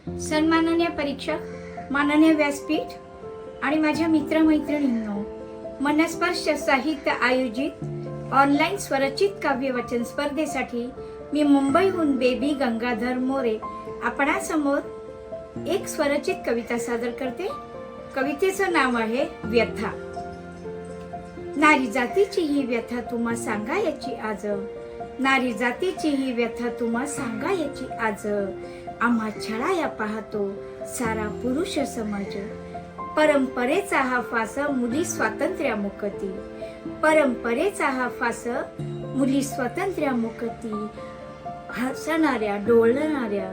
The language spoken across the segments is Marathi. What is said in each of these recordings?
सन्माननीय परीक्षक, माननीय व्यासपीठ आणि माझ्या मित्रमैत्रिणींनो, मनस्पर्श साहित्य आयोजित ऑनलाईन स्वरचित काव्य वाचन स्पर्धेसाठी मी मुंबईहून बेबी गंगाधर मोरे आपणासमोर एक स्वरचित कविता सादर करते। कवितेचं नाव आहे व्यथा। नारी जातीची ही व्यथा तुम्हा सांगायची आज, नारी जातीची ही व्यथा तुम्हा सांगायची आज। आम्हा छळाया पाहतो सारा पुरुष समाज, परंपरेचा हा फास मुली स्वातंत्र्यामुक्ती, परंपरेचा हा फास मुली स्वातंत्र्यामुक्ती। हसणाऱ्या डोलणाऱ्या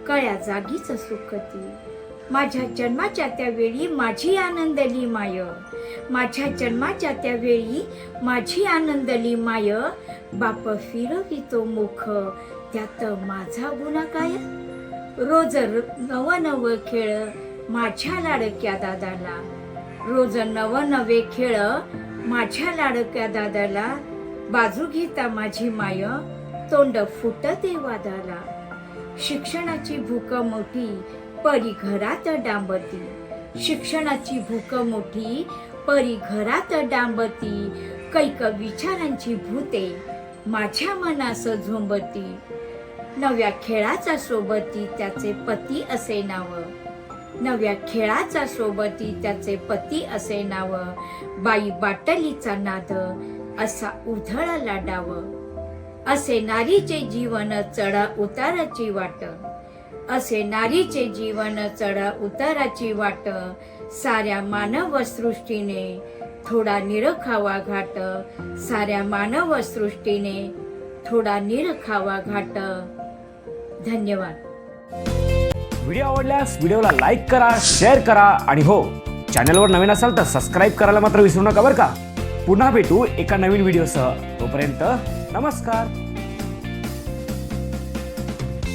कळ्या जागीच सुखती। माझ्या जन्माच्या त्या वेळी माझी आनंदली माय, माझ्या जन्माच्या त्या वेळी माझी आनंदली माय। बाप फिरवितो मुख त्यात माझा गुन्हा काय। रोज नव नव खेळ माझ्या लाडक्या दादाला, रोज नव नवे खेळ माझ्या लाडक्या दादाला। बाजू घेता माझी माय तोंड फुटते वादाला। शिक्षणाची भूक मोठी परी घरात डांबती, शिक्षणाची भूक मोठी परी घरात डांबती। कैक विचारांची भूते माझ्या मनास झोंबती। नव्या खेळाचा सोबती त्याचे पती असे नाव, नव्या खेळाचा सोबती त्याचे पती असे नाव। बाई बाटलीचा नाद असा उधळला डाव, असे नारीचे जीवन चढ उताराची वाट, असे नारीचे जीवन चढ उताराची वाट। साऱ्या मानव सृष्टीने थोडा निरखावा घाट, साऱ्या मानव सृष्टीने थोडा निरखावा घाट। धन्यवाद। व्हिडिओ आवडल्यास व्हिडिओला लाईक करा, शेअर करा आणि हो, चॅनलवर नवीन असाल तर सबस्क्राईब करायला मात्र विसरू नका बरं का। पुन्हा भेटू एका नवीन व्हिडिओसह, तोपर्यंत नमस्कार।